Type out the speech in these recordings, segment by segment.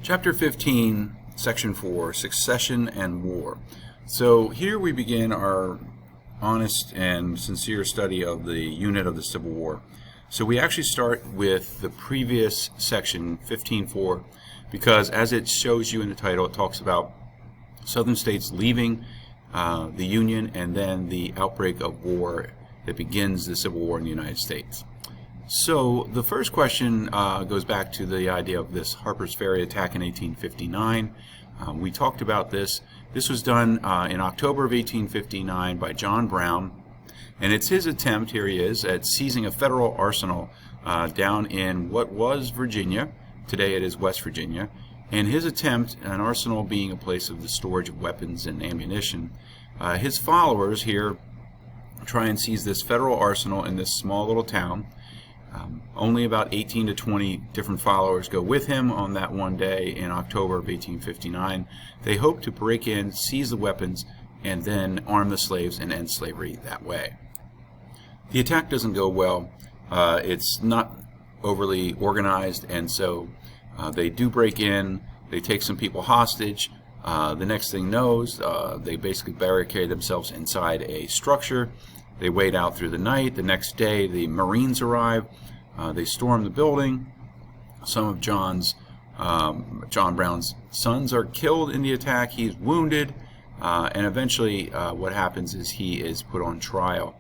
Chapter 15, Section 4, Succession and War. So here we begin our honest and sincere study of the unit of the Civil War. So we actually start with the previous section, 15.4, because as it shows you in the title, it talks about Southern states leaving the Union and then the outbreak of war that begins the Civil War in the United States. So the first question goes back to the idea of this Harper's Ferry attack in 1859. We talked about this. This was done in October of 1859 by John Brown, and it's his attempt, here he is, at seizing a federal arsenal down in what was Virginia. Today it is West Virginia. And his attempt, an arsenal being a place of the storage of weapons and ammunition, his followers here try and seize this federal arsenal in this small little town. Only about 18 to 20 different followers go with him on that one day in October of 1859. They hope to break in, seize the weapons, and then arm the slaves and end slavery that way. The attack doesn't go well. It's not overly organized, and so they do break in. They take some people hostage. The next thing knows, they basically barricade themselves inside a structure. They wait out through the night. The next day, the Marines arrive. They storm the building. Some of John Brown's sons are killed in the attack. He's wounded. And eventually, what happens is he is put on trial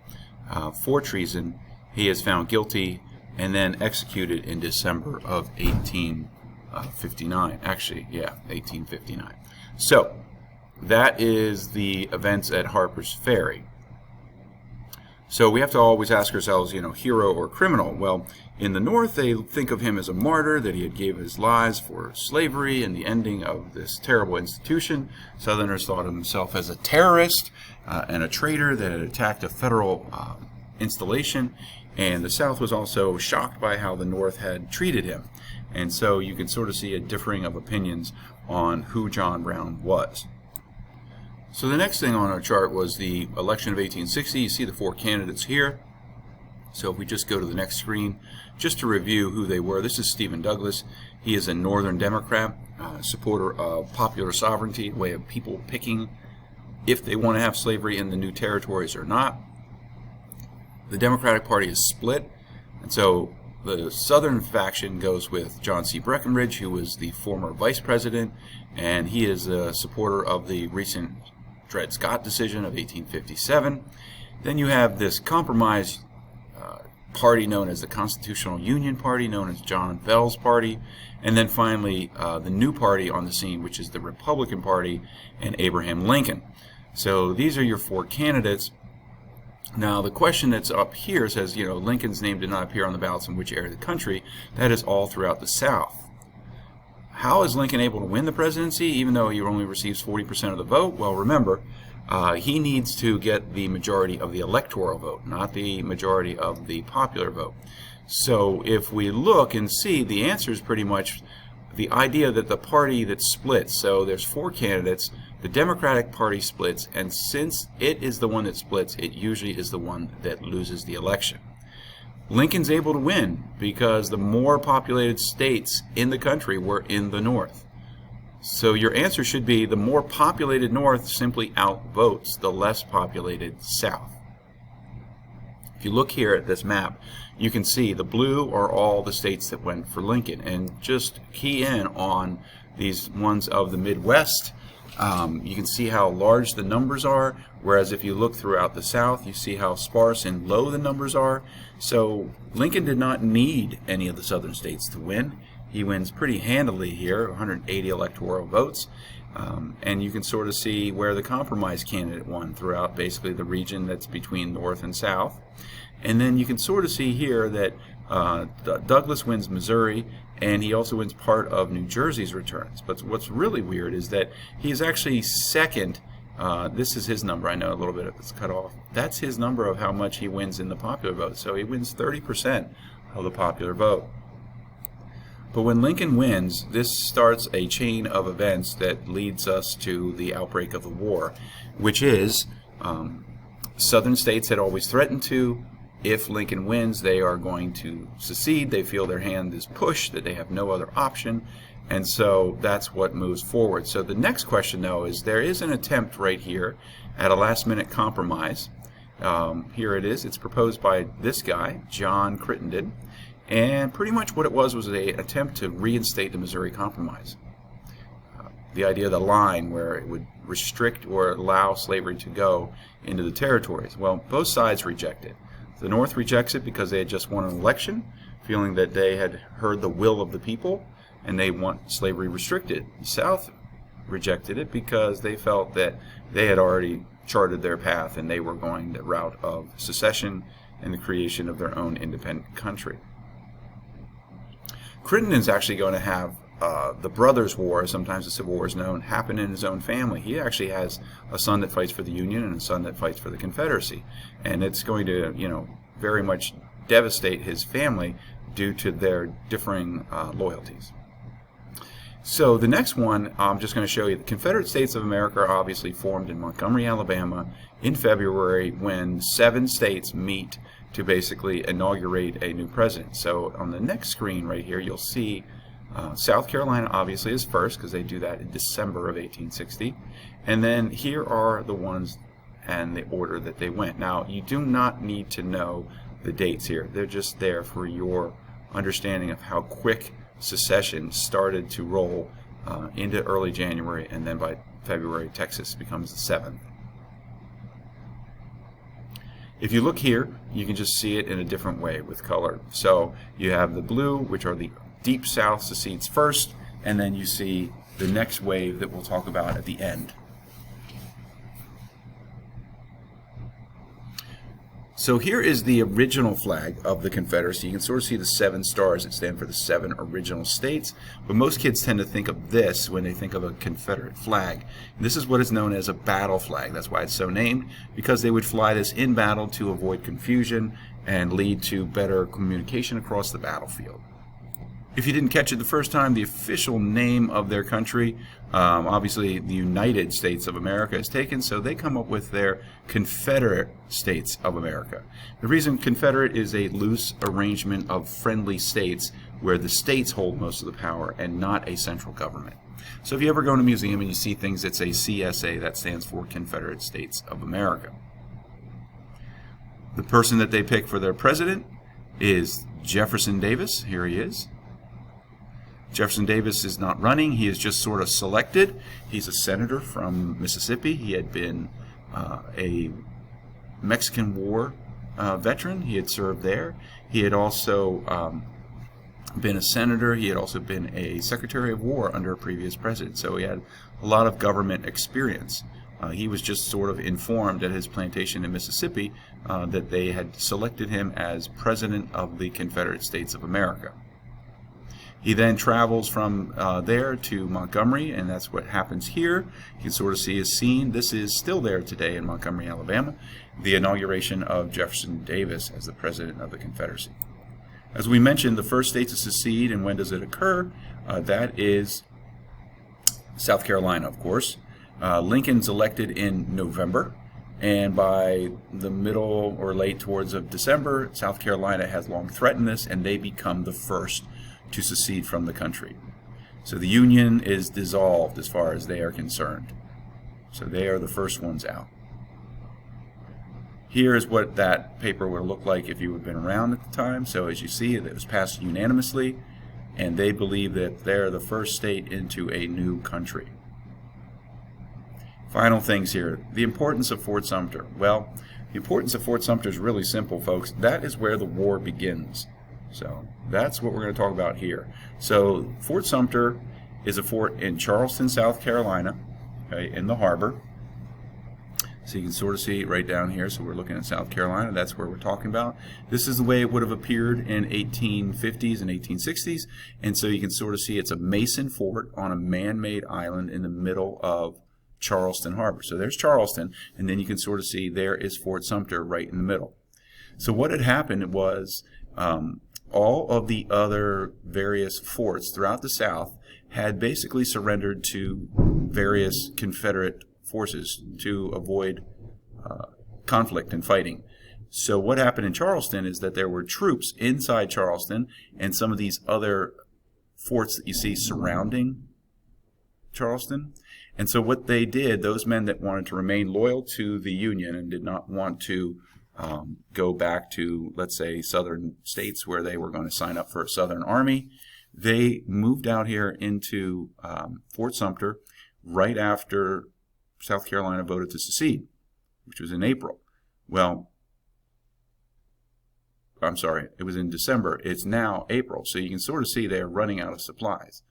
for treason. He is found guilty and then executed in December of 1859. Actually, yeah, 1859. So, that is the events at Harper's Ferry. So we have to always ask ourselves, hero or criminal? Well, in the North, they think of him as a martyr, that he had gave his lives for slavery and the ending of this terrible institution. Southerners thought of himself as a terrorist and a traitor that had attacked a federal installation. And the South was also shocked by how the North had treated him. And so you can sort of see a differing of opinions on who John Brown was. So the next thing on our chart was the election of 1860. You see the four candidates here. So if we just go to the next screen, just to review who they were, this is Stephen Douglas. He is a Northern Democrat, supporter of popular sovereignty, a way of people picking if they want to have slavery in the new territories or not. The Democratic Party is split, and so the Southern faction goes with John C. Breckinridge, who was the former vice president, and he is a supporter of the recent Dred Scott decision of 1857. Then you have this compromise party known as the Constitutional Union Party, known as John Bell's party, and then finally the new party on the scene, which is the Republican Party and Abraham Lincoln. So these are your four candidates. Now the question that's up here says, Lincoln's name did not appear on the ballots in which area of the country. That is all throughout the South. How is Lincoln able to win the presidency even though he only receives 40% of the vote? Well, remember, he needs to get the majority of the electoral vote, not the majority of the popular vote. So if we look and see, the answer is pretty much the idea that the party that splits, so there's four candidates, the Democratic Party splits, and since it is the one that splits, it usually is the one that loses the election. Lincoln's able to win because the more populated states in the country were in the North. So your answer should be the more populated North simply outvotes the less populated South. If you look here at this map, you can see the blue are all the states that went for Lincoln. And just key in on these ones of the Midwest. You can see how large the numbers are, whereas if you look throughout the South, you see how sparse and low the numbers are. So Lincoln did not need any of the southern states to win. He wins pretty handily here, 180 electoral votes. And you can sort of see where the compromise candidate won throughout basically the region that's between North and South. And then you can sort of see here that Douglas wins Missouri, and he also wins part of New Jersey's returns. But what's really weird is that he is actually second. This is his number. I know a little bit of it's cut off. That's his number of how much he wins in the popular vote. So he wins 30% of the popular vote. But when Lincoln wins, this starts a chain of events that leads us to the outbreak of the war, which is Southern states had always threatened to. If Lincoln wins, they are going to secede. They feel their hand is pushed, that they have no other option. And so that's what moves forward. So the next question, though, is there is an attempt right here at a last-minute compromise. Here it is. It's proposed by this guy, John Crittenden. And pretty much what it was an attempt to reinstate the Missouri Compromise. The idea of the line where it would restrict or allow slavery to go into the territories. Well, both sides reject it. The North rejects it because they had just won an election, feeling that they had heard the will of the people, and they want slavery restricted. The South rejected it because they felt that they had already charted their path and they were going the route of secession and the creation of their own independent country. Crittenden's actually going to have the Brothers' War, sometimes the Civil War is known, happen in his own family. He actually has a son that fights for the Union and a son that fights for the Confederacy. And it's going to, very much devastate his family due to their differing loyalties. So the next one, I'm just going to show you. The Confederate States of America are obviously formed in Montgomery, Alabama in February when 7 states meet to basically inaugurate a new president. So on the next screen right here, you'll see South Carolina obviously is first because they do that in December of 1860. And then here are the ones and the order that they went. Now, you do not need to know the dates here. They're just there for your understanding of how quick secession started to roll into early January, and then by February, Texas becomes the 7th. If you look here, you can just see it in a different way with color. So you have the blue, which are the Deep South secedes first, and then you see the next wave that we'll talk about at the end. So here is the original flag of the Confederacy. You can sort of see the 7 stars that stand for the 7 original states, but most kids tend to think of this when they think of a Confederate flag. And this is what is known as a battle flag. That's why it's so named, because they would fly this in battle to avoid confusion and lead to better communication across the battlefield. If you didn't catch it the first time, the official name of their country, obviously the United States of America is taken, so they come up with their Confederate States of America. The reason Confederate is a loose arrangement of friendly states where the states hold most of the power and not a central government. So if you ever go to a museum and you see things that say CSA, that stands for Confederate States of America. The person that they pick for their president is Jefferson Davis. Here he is. Jefferson Davis is not running. He is just sort of selected. He's a senator from Mississippi. He had been a Mexican War veteran. He had served there. He had also been a senator. He had also been a Secretary of War under a previous president. So he had a lot of government experience. He was just sort of informed at his plantation in Mississippi that they had selected him as President of the Confederate States of America. He then travels from there to Montgomery, and that's what happens here. You can sort of see his scene. This is still there today in Montgomery, Alabama, the inauguration of Jefferson Davis as the President of the Confederacy. As we mentioned, the first state to secede, and when does it occur? That is South Carolina, of course. Lincoln's elected in November, and by the middle or late towards of December, South Carolina has long threatened this, and they become the first to secede from the country. So the Union is dissolved as far as they are concerned. So they are the first ones out. Here is what that paper would look like if you had been around at the time. So as you see, it was passed unanimously, and they believe that they're the first state into a new country. Final things here. The importance of Fort Sumter. Well, the importance of Fort Sumter is really simple, folks. That is where the war begins. So that's what we're going to talk about here. So Fort Sumter is a fort in Charleston, South Carolina, okay, in the harbor. So you can sort of see it right down here. So we're looking at South Carolina. That's where we're talking about. This is the way it would have appeared in 1850s and 1860s. And so you can sort of see it's a mason fort on a man-made island in the middle of Charleston Harbor. So there's Charleston, and then you can sort of see there is Fort Sumter right in the middle. So what had happened was all of the other various forts throughout the South had basically surrendered to various Confederate forces to avoid conflict and fighting. So what happened in Charleston is that there were troops inside Charleston, and some of these other forts that you see surrounding Charleston. And so what they did, those men that wanted to remain loyal to the Union and did not want to go back to, let's say, southern states where they were going to sign up for a Southern Army, they moved out here into Fort Sumter right after South Carolina voted to secede, which was in April. Well, I'm sorry, it was in December. It's now April, so you can sort of see they're running out of supplies.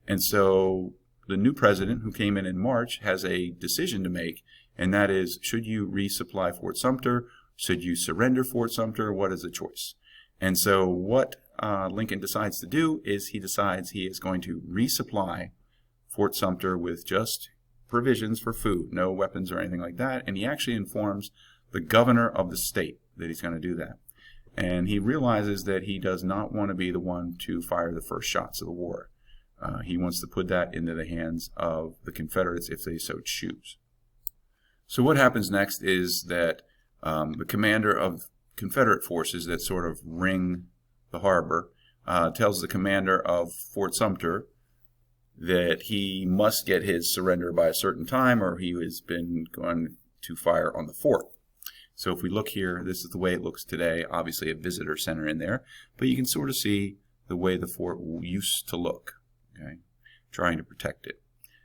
And so the new president, who came in March, has a decision to make, and that is, should you resupply Fort Sumter? Should you surrender Fort Sumter? What is the choice? And so what Lincoln decides to do is he decides he is going to resupply Fort Sumter with just provisions for food, no weapons or anything like that, and he actually informs the governor of the state that he's going to do that. And he realizes that he does not want to be the one to fire the first shots of the war. He wants to put that into the hands of the Confederates if they so choose. So what happens next is that the commander of Confederate forces that sort of ring the harbor tells the commander of Fort Sumter that he must get his surrender by a certain time or he has been going to fire on the fort. So if we look here, this is the way it looks today. Obviously a visitor center in there, but you can sort of see the way the fort used to look, okay, trying to protect it.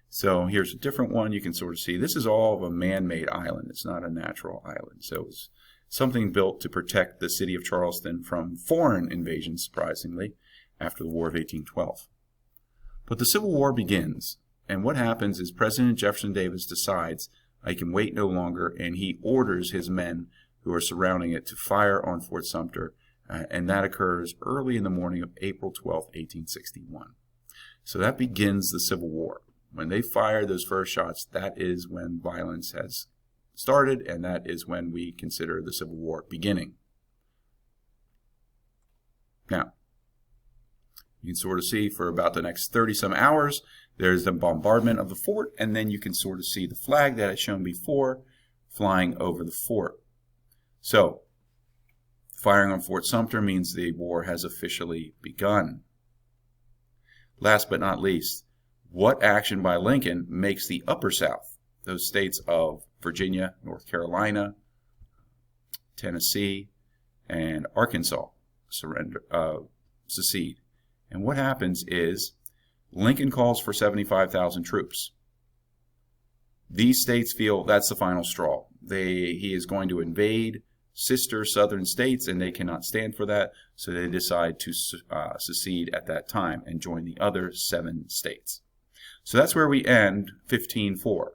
So here's a different one. You can sort of see this is all of a man-made island. It's not a natural island. So it's something built to protect the city of Charleston from foreign invasion, surprisingly, after the War of 1812. But the Civil War begins, and what happens is President Jefferson Davis decides I can wait no longer, and he orders his men who are surrounding it to fire on Fort Sumter, and that occurs early in the morning of April 12, 1861. So that begins the Civil War. When they fire those first shots, that is when violence has started, and that is when we consider the Civil War beginning. Now, you can sort of see for about the next 30-some hours, there's the bombardment of the fort, and then you can sort of see the flag that I shown before flying over the fort. So, firing on Fort Sumter means the war has officially begun. Last but not least, what action by Lincoln makes the Upper South, those states of Virginia, North Carolina, Tennessee, and Arkansas, secede? And what happens is Lincoln calls for 75,000 troops. These states feel that's the final straw. He is going to invade sister southern states, and they cannot stand for that, so they decide to secede at that time and join the other 7 states. So that's where we end 15-4.